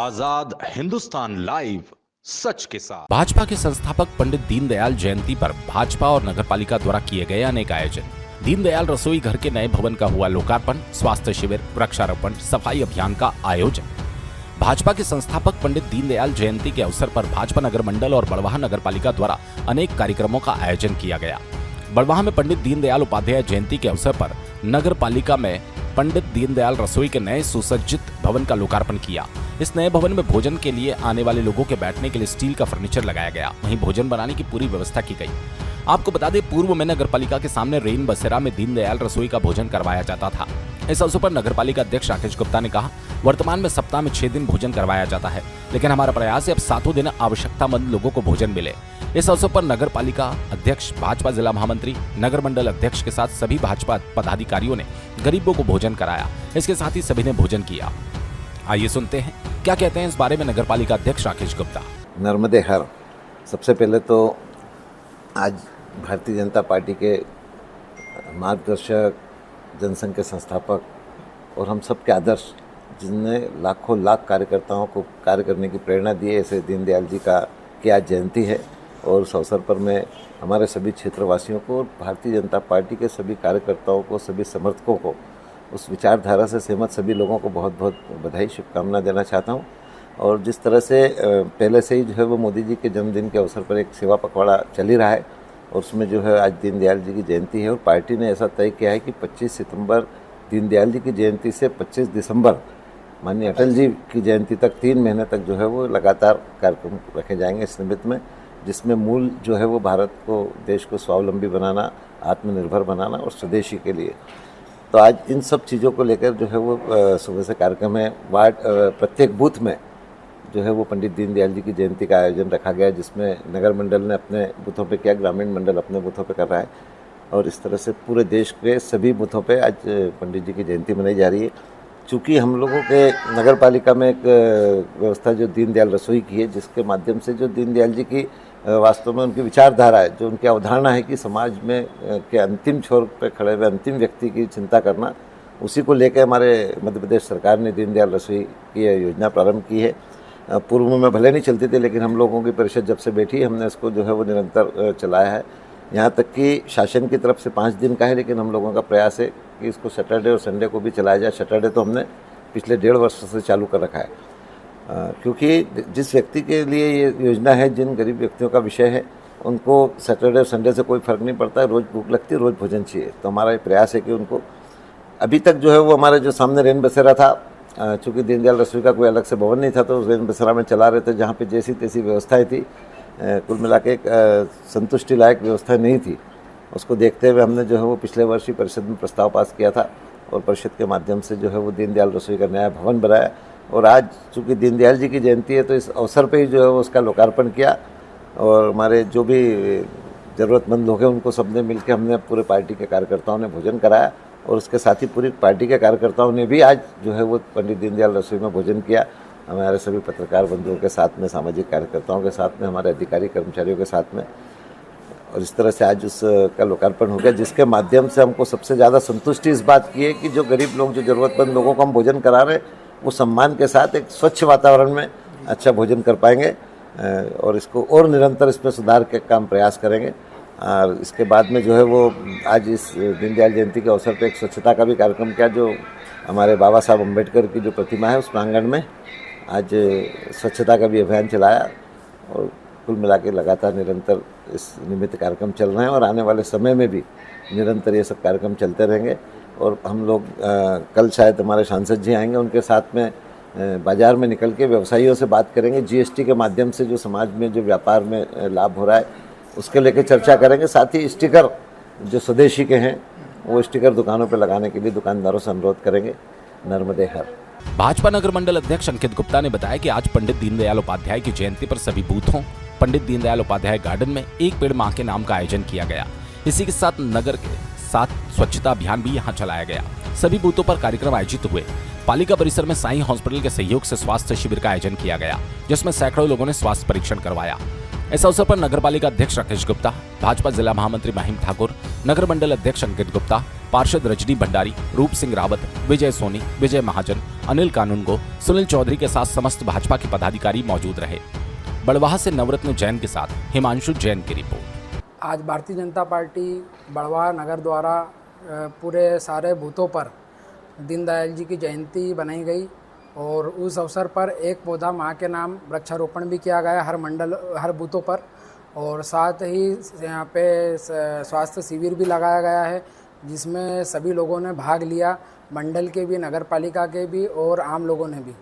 आजाद Hindustan live, सच के साथ। भाजपा के संस्थापक पंडित दीनदयाल जयंती पर भाजपा और नगरपालिका द्वारा किए गए अनेक आयोजन। दीनदयाल रसोई घर के नए भवन का हुआ लोकार्पण, स्वास्थ्य शिविर, वृक्षारोपण, सफाई अभियान का आयोजन। भाजपा के संस्थापक पंडित दीनदयाल जयंती के अवसर पर भाजपा नगर मंडल और बड़वाह नगरपालिका द्वारा अनेक कार्यक्रमों का आयोजन किया गया। बड़वाह में पंडित दीनदयाल उपाध्याय जयंती के अवसर पर नगरपालिका में पंडित दीनदयाल रसोई के नए सुसज्जित भवन का लोकार्पण किया। इस नए भवन में भोजन के लिए आने वाले लोगों के बैठने के लिए स्टील का फर्नीचर लगाया गया। वहीं भोजन बनाने की पूरी व्यवस्था की गई। आपको बता दें, पूर्व में नगरपालिका के सामने रेन बसेरा में दीनदयाल रसोई का भोजन करवाया जाता था। इस अवसर पर नगरपालिका अध्यक्ष राकेश गुप्ता ने कहा, वर्तमान में सप्ताह में 6 दिन भोजन करवाया जाता है, लेकिन हमारा प्रयास है अब 7 दिन आवश्यकतामंद लोगों को भोजन मिले। इस अवसर पर नगरपालिका अध्यक्ष, भाजपा जिला महामंत्री, नगर मंडल अध्यक्ष के साथ सभी भाजपा पदाधिकारियों ने गरीबों को भोजन कराया। इसके साथ ही सभी ने भोजन किया। आइए सुनते हैं क्या कहते हैं इस बारे में नगरपालिका अध्यक्ष राकेश गुप्ता। नर्मदे हर। सबसे पहले तो आज भारतीय जनता पार्टी के मार्गदर्शक, जनसंघ के संस्थापक और हम सब के आदर्श, जिनने लाखों लाख कार्यकर्ताओं को कार्य करने की प्रेरणा दी है, ऐसे दीनदयाल जी की आज जयंती है। और उस अवसर पर मैं हमारे सभी क्षेत्रवासियों को और भारतीय जनता पार्टी के सभी कार्यकर्ताओं को, सभी समर्थकों को, उस विचारधारा से सहमत सभी लोगों को बहुत बहुत बधाई, शुभकामना देना चाहता हूं। और जिस तरह से पहले से ही जो है वो मोदी जी के जन्मदिन के अवसर पर एक सेवा पखवाड़ा चल ही रहा है, और उसमें जो है आज दीनदयाल जी की जयंती है। और पार्टी ने ऐसा तय किया है कि 25 सितंबर दीनदयाल जी की जयंती से 25 दिसंबर माननीय अटल जी की जयंती तक 3 महीने तक जो है वो लगातार कार्यक्रम रखे जाएंगे इस निमित्त में, जिसमें मूल जो है वो भारत को, देश को स्वावलंबी बनाना, आत्मनिर्भर बनाना और स्वदेशी के लिए। तो आज इन सब चीज़ों को लेकर जो है वो सुबह से कार्यक्रम है। वार्ड प्रत्येक बूथ में जो है वो पंडित दीनदयाल जी की जयंती का आयोजन रखा गया, जिसमें नगर मंडल ने अपने बूथों पे किया, ग्रामीण मंडल अपने बूथों पे कर रहा है। और इस तरह से पूरे देश के सभी बूथों पे आज पंडित जी की जयंती मनाई जा रही है। चूँकि हम लोगों के नगर पालिका में एक व्यवस्था जो दीनदयाल रसोई की है, जिसके माध्यम से जो दीनदयाल जी की वास्तव में उनकी विचारधारा है, जो उनकी अवधारणा है कि समाज में के अंतिम छोर पर खड़े हुए अंतिम व्यक्ति की चिंता करना, उसी को लेकर हमारे मध्य प्रदेश सरकार ने दीनदयाल रसोई की योजना प्रारंभ की है। पूर्व में भले नहीं चलती थी, लेकिन हम लोगों की परिषद जब से बैठी हमने इसको जो है वो निरंतर चलाया है। यहाँ तक कि शासन की तरफ से 5 दिन का है, लेकिन हम लोगों का प्रयास है कि इसको सैटरडे और संडे को भी चलाया जाए। सैटरडे तो हमने पिछले 1.5 वर्ष से चालू कर रखा है, क्योंकि जिस व्यक्ति के लिए ये योजना है, जिन गरीब व्यक्तियों का विषय है, उनको सैटरडे और संडे से कोई फ़र्क नहीं पड़ता है, रोज़ भूख लगती है, रोज़ भोजन चाहिए। तो हमारा ये प्रयास है कि उनको, अभी तक जो है वो हमारे जो सामने रेन बसेरा था, चूँकि दीनदयाल रसोई का कोई अलग से भवन नहीं था, तो रेन बसेरा में चला रहे थे, जहाँ पे जैसी तैसी व्यवस्थाएं थी, कुल मिला के एक संतुष्टि लायक व्यवस्था नहीं थी। उसको देखते हुए हमने जो है वो पिछले वर्ष ही परिषद में प्रस्ताव पास किया था, और परिषद के माध्यम से जो है वो दीनदयाल रसोई का नया भवन बनाया। और आज चूँकि दीनदयाल जी की जयंती है, तो इस अवसर पे ही जो है वो उसका लोकार्पण किया। और हमारे जो भी ज़रूरतमंद लोग हैं, उनको सबने मिलकर हमने पूरे पार्टी के कार्यकर्ताओं ने भोजन कराया, और उसके साथ ही पूरी पार्टी के कार्यकर्ताओं ने भी आज जो है वो पंडित दीनदयाल रसोई में भोजन किया। हमारे सभी पत्रकार बंधुओं के साथ में, सामाजिक कार्यकर्ताओं के साथ में, हमारे अधिकारी कर्मचारियों के साथ में, और इस तरह से आज उसका लोकार्पण हो गया, जिसके माध्यम से हमको सबसे ज़्यादा संतुष्टि इस बात की है कि जो गरीब लोग, जो ज़रूरतमंद लोगों को हम भोजन करा रहे हैं, वो सम्मान के साथ एक स्वच्छ वातावरण में अच्छा भोजन कर पाएंगे। और इसको और निरंतर इसमें सुधार के काम प्रयास करेंगे। और इसके बाद में जो है वो आज इस दीनदयाल जयंती के अवसर पर एक स्वच्छता का भी कार्यक्रम किया, जो हमारे बाबा साहब अम्बेडकर की जो प्रतिमा है उस प्रांगण में आज स्वच्छता का भी अभियान चलाया। और कुल मिला के लगातार निरंतर इस निमित्त कार्यक्रम चल रहे हैं, और आने वाले समय में भी निरंतर ये सब कार्यक्रम चलते रहेंगे। और हम लोग कल शायद हमारे सांसद जी आएंगे, उनके साथ में बाज़ार में निकल के व्यवसायियों से बात करेंगे। जीएसटी के माध्यम से जो समाज में जो व्यापार में लाभ हो रहा है, उसके लेकर चर्चा करेंगे। साथ ही स्टिकर जो स्वदेशी के हैं, वो स्टिकर दुकानों पर लगाने के लिए दुकानदारों से अनुरोध करेंगे। नर्मदे हर। भाजपा नगर मंडल अध्यक्ष अंकित गुप्ता ने बताया कि आज पंडित दीनदयाल उपाध्याय की जयंती पर सभी बूथों पंडित दीनदयाल उपाध्याय गार्डन में एक पेड़ मां के नाम का आयोजन किया गया। इसी के साथ नगर के साथ स्वच्छता अभियान भी यहां चलाया गया। सभी बूथों पर कार्यक्रम आयोजित हुए। पालिका परिसर में साई हॉस्पिटल के सहयोग से स्वास्थ्य शिविर का आयोजन किया गया, जिसमें सैकड़ों लोगों ने स्वास्थ्य परीक्षण करवाया। इस अवसर पर नगर पालिका अध्यक्ष राकेश गुप्ता, भाजपा जिला महामंत्री महिम ठाकुर, नगर मंडल अध्यक्ष अंकित गुप्ता, पार्षद रजनी भंडारी, रूप सिंह रावत, विजय सोनी, विजय महाजन, अनिल कानूनगो, सुनील चौधरी के साथ समस्त भाजपा के पदाधिकारी मौजूद रहे। बड़वाह से नवरत्न जैन के साथ हिमांशु जैन की रिपोर्ट। आज भारतीय जनता पार्टी बड़वाह नगर द्वारा पूरे सारे बूथों पर दीनदयाल जी की जयंती बनाई गई और उस अवसर पर एक पौधा माँ के नाम वृक्षारोपण भी किया गया हर बूथों पर, और साथ ही यहाँ पे स्वास्थ्य शिविर भी लगाया गया है जिसमें सभी लोगों ने भाग लिया, मंडल के भी, नगर पालिका के भी और आम लोगों ने भी।